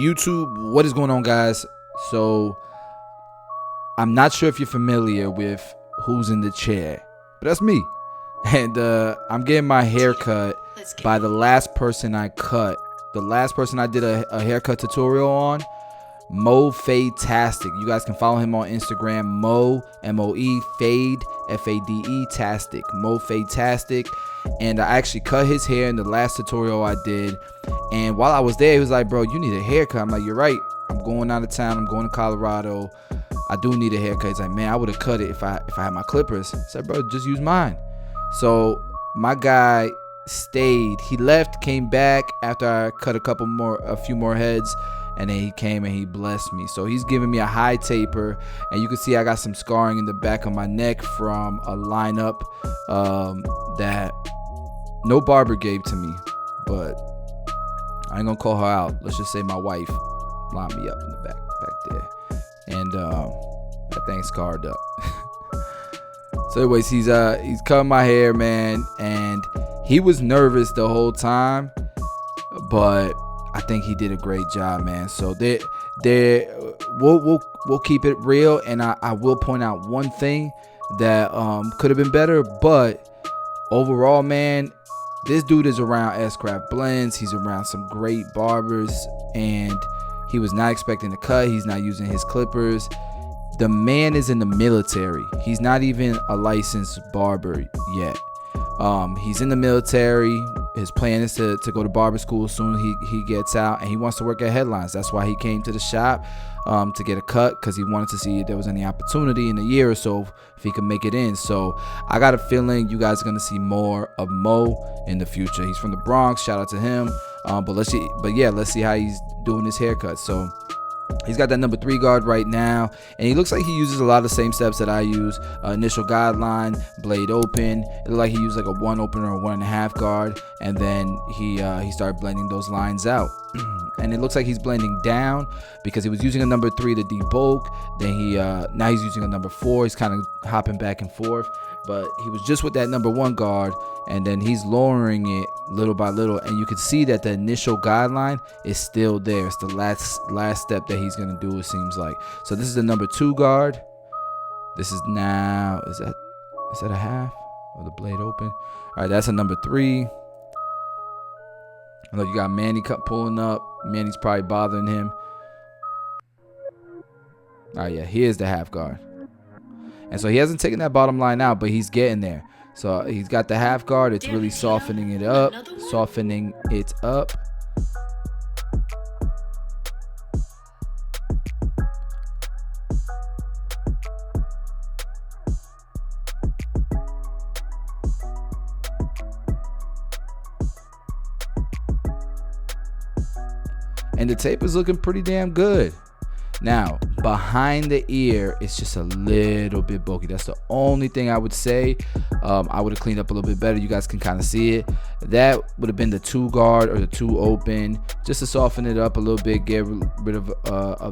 YouTube, what is going on, guys? So I'm not sure if you're familiar with who's in the chair, but that's me. And I'm getting my hair cut by the last person I cut. The last person I did a haircut tutorial on, Mo Fade-tastic. You guys can follow him on Instagram, Mo, M-O-E, Fade, F-A-D-E, Tastic, Mo Fade-tastic. And I actually cut his hair in the last tutorial I did. And while I was there, he was like, bro, you need a haircut. I'm like, you're right. I'm going out of town. I'm going to Colorado. I do need a haircut. He's like, man, I would have cut it if I had my clippers. I said, bro, just use mine. So my guy stayed. He left, came back after I cut a few more heads. And then he came and he blessed me. So he's giving me a high taper. And you can see I got some scarring in the back of my neck from a lineup that no barber gave to me. But I ain't gonna call her out. Let's just say my wife lined me up in the back there. And that thing's scarred up. So anyways, he's cutting my hair, man. And he was nervous the whole time. But I think he did a great job, man. So we'll keep it real, and I will point out one thing that could have been better, but overall, man, this dude is around S-Craft Blends. He's around some great barbers, and he was not expecting to cut. He's not using his clippers. The man is in the military. He's not even a licensed barber yet. He's in the military. His plan is to go to barber school as soon as he gets out, and he wants to work at Headlines. That's why he came to the shop to get a cut, because he wanted to see if there was any opportunity in a year or so if he could make it in. So I got a feeling you guys are going to see more of Mo in the future. He's from the Bronx. Shout out to him. Let's see how he's doing his haircut. So he's got that number 3 guard right now, and he looks like he uses a lot of the same steps that I use. Initial guideline, blade open. It looked like he used like a 1 opener or 1.5 guard, and then he started blending those lines out. And it looks like he's blending down because he was using a number 3 to debulk. Then now he's using a number 4. He's kind of hopping back and forth, but he was just with that number 1 guard, and then he's lowering it little by little, and you can see that the initial guideline is still there. It's the last step that he's gonna do, it seems like. So this is the number 2 guard. This is now, is that a half or the blade open? All right, that's a number 3. Look, you got Manny pulling up. Manny's probably bothering him. All right, yeah, here's the half guard. And so he hasn't taken that bottom line out, but he's getting there. So he's got the half guard. It's really softening it up. And the tape is looking pretty damn good. Now, behind the ear, it's just a little bit bulky. That's the only thing I would say. I would have cleaned up a little bit better. You guys can kind of see it. That would have been the 2 guard or the 2 open, just to soften it up a little bit, get rid of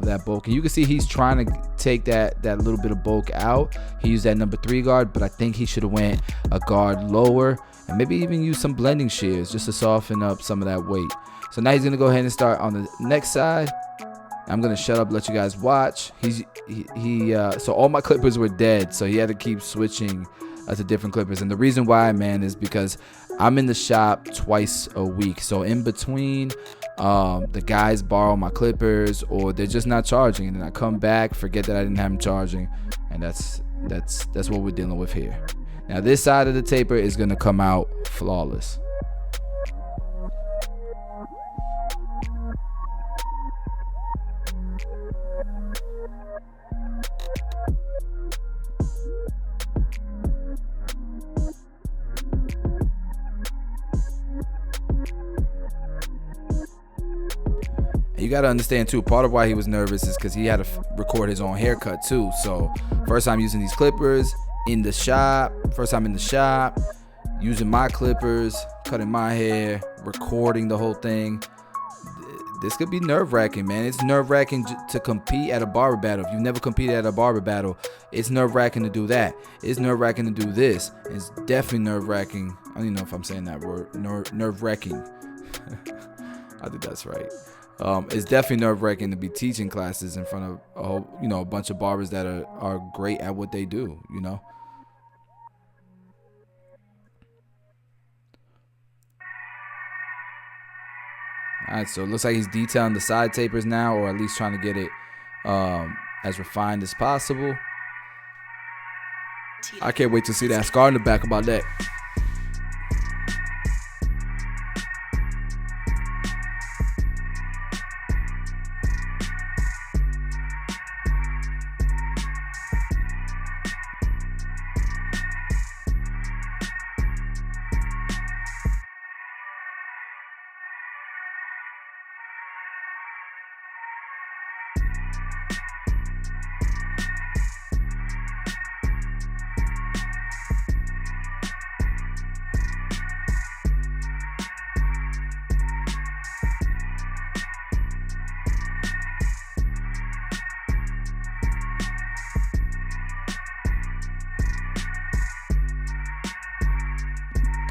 that bulk. And you can see he's trying to take that little bit of bulk out. He used that number 3 guard, but I think he should have went a guard lower and maybe even use some blending shears just to soften up some of that weight. So now he's gonna go ahead and start on the next side. I'm gonna shut up, let you guys watch. So all my clippers were dead, so he had to keep switching to different clippers. And the reason why, man, is because I'm in the shop twice a week. So in between, the guys borrow my clippers, or they're just not charging, and then I come back, forget that I didn't have them charging, and that's what we're dealing with here. Now this side of the taper is gonna come out flawless. You got to understand too, part of why he was nervous is because he had to record his own haircut too. So first time using these clippers in the shop, using my clippers, cutting my hair, recording the whole thing. This could be nerve-wracking, man. It's nerve-wracking to compete at a barber battle. If you've never competed at a barber battle, it's nerve-wracking to do that. It's nerve-wracking to do this. It's definitely nerve-wracking. I don't even know if I'm saying that word. Nerve-wracking. I think that's right. It's definitely nerve-wracking to be teaching classes in front of a whole, a bunch of barbers that are great at what they do. All right, so it looks like he's detailing the side tapers now, or at least trying to get it as refined as possible. I can't wait to see that scar in the back of my neck.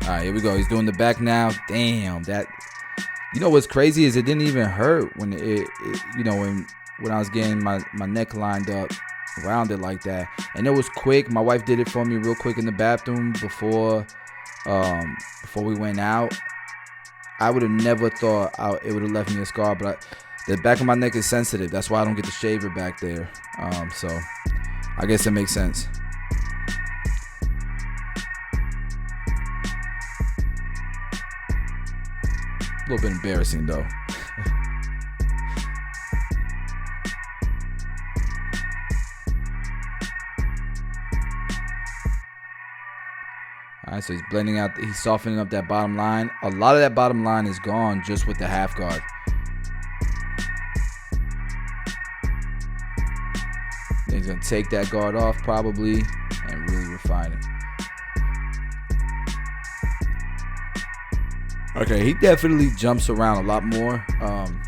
All right, here we go. He's doing the back now. Damn, that. What's crazy is it didn't even hurt when when I was getting my neck lined up around it like that, and it was quick. My wife did it for me real quick in the bathroom before we went out. I would have never thought it would have left me a scar, but the back of my neck is sensitive. That's why I don't get the shaver back there. So I guess it makes sense. A little bit embarrassing though. All right, so he's blending out, he's softening up that bottom line. A lot of that bottom line is gone just with the half guard. Then he's gonna take that guard off probably and really refine it. Okay, he definitely jumps around a lot more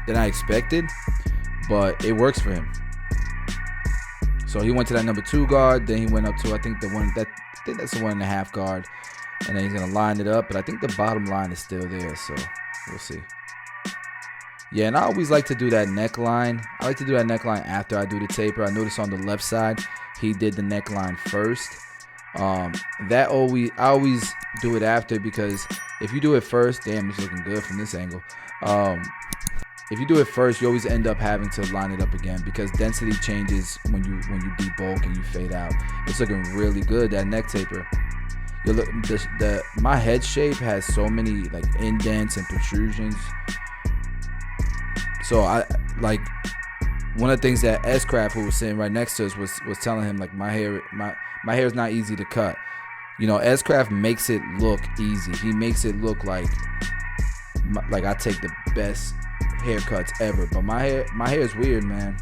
than I expected, but it works for him. So he went to that number 2 guard, then he went up to I think that's the 1.5 guard, and then he's gonna line it up. But I think the bottom line is still there, so we'll see. Yeah, and I always like to do that neckline. I like to do that neckline after I do the taper. I noticed on the left side he did the neckline first. I always do it after, because if you do it first, damn, it's looking good from this angle. If you do it first, you always end up having to line it up again, because density changes when you debulk and you fade out. It's looking really good, that neck taper. My head shape has so many like indents and protrusions. So I like, one of the things that S-Craft, who was sitting right next to us, was telling him, like, my hair is not easy to cut. S-Craft makes it look easy. He makes it look like I take the best haircuts ever. But my hair is weird, man.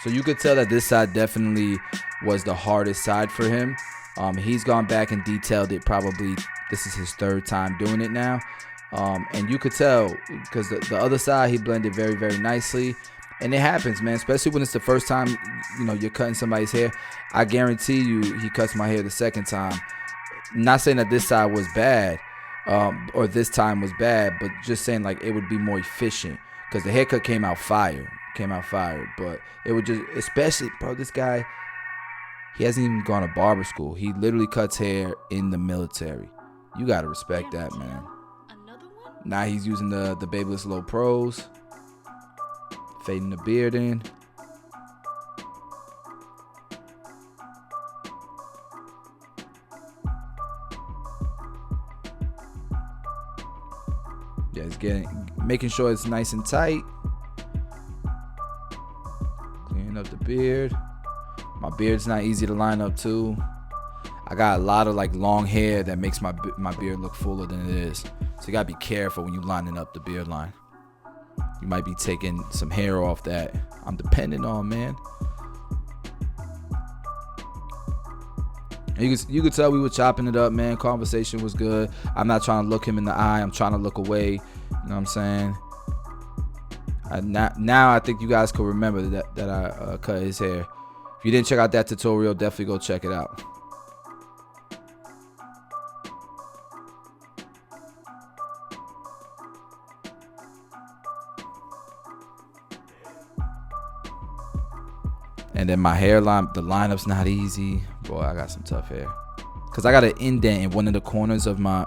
So you could tell that this side definitely was the hardest side for him. He's gone back and detailed it. Probably this is his 3rd time doing it now. And you could tell, because the other side he blended very, very nicely. And it happens, man, especially when it's the first time you're cutting somebody's hair. I guarantee you he cuts my hair the second time. Not saying that this side was bad, or this time was bad, but just saying like it would be more efficient, because the haircut came out fire. But it would just, especially, bro, this guy, he hasn't even gone to barber school. He literally cuts hair in the military. You gotta respect that, man. Now he's using the Babyliss Low Pros, fading the beard in. Yeah, he's making sure it's nice and tight. Cleaning up the beard. My beard's not easy to line up too. I got a lot of like long hair that makes my beard look fuller than it is. So you gotta be careful when you're lining up the beard line. You might be taking some hair off that I'm dependent on, man. And you could tell we were chopping it up, man. Conversation was good. I'm not trying to look him in the eye. I'm trying to look away. You know what I'm saying? Now I think you guys could remember that I cut his hair. If you didn't check out that tutorial, definitely go check it out. And then my hairline, the lineup's not easy. Boy, I got some tough hair. Cause I got an indent in one of the corners of my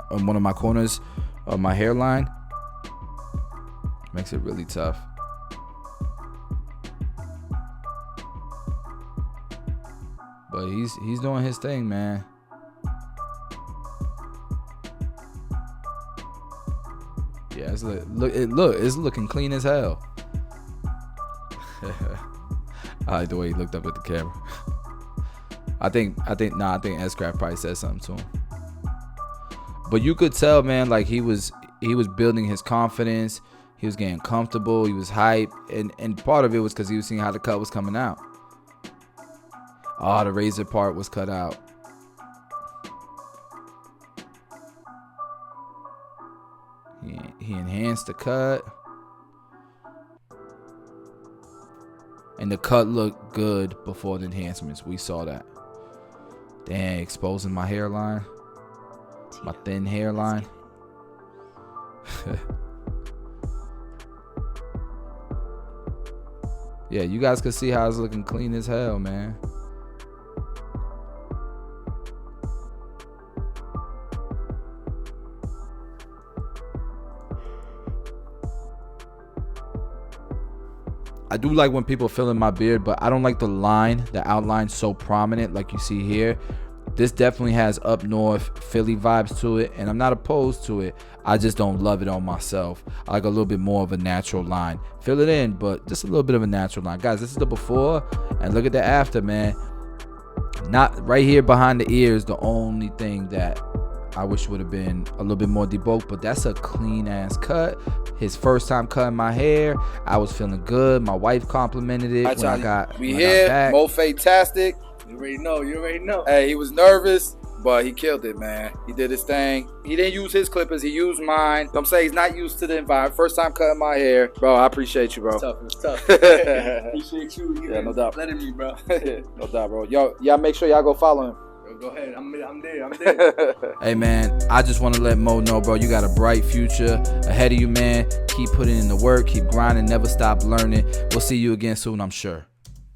corners of my hairline. Makes it really tough. But he's doing his thing, man. Yeah, it's looking clean as hell. I like the way he looked up at the camera. I think S-Craft probably said something to him. But you could tell, man, like he was building his confidence. He was getting comfortable. He was hyped, and part of it was because he was seeing how the cut was coming out. Oh, the razor part was cut out. He enhanced the cut. And the cut looked good before the enhancements. We saw that. Damn, exposing my hairline. My thin hairline. Yeah, you guys can see how it's looking clean as hell, man. I do like when people fill in my beard, but I don't like the outline so prominent like you see here. This definitely has up north Philly vibes to it, and I'm not opposed to it. I just don't love it on myself. I like a little bit more of a natural line. Fill it in, but just a little bit of a natural line. Guys, this is the before, and look at the after, man. Not right here behind the ears, the only thing that I wish would have been a little bit more debulked, but that's a clean ass cut. His first time cutting my hair, I was feeling good. My wife complimented it when I got back. Mo Fatastic. You already know. Hey, he was nervous, but he killed it, man. He did his thing. He didn't use his clippers. He used mine. I'm saying he's not used to the environment. First time cutting my hair. Bro, I appreciate you, bro. It's tough. Appreciate you. Yeah, no doubt. Letting me, bro. No doubt, bro. Y'all make sure y'all go follow him. Go ahead. I'm there. Hey, man, I just want to let Mo know, bro, you got a bright future ahead of you, man. Keep putting in the work. Keep grinding. Never stop learning. We'll see you again soon, I'm sure.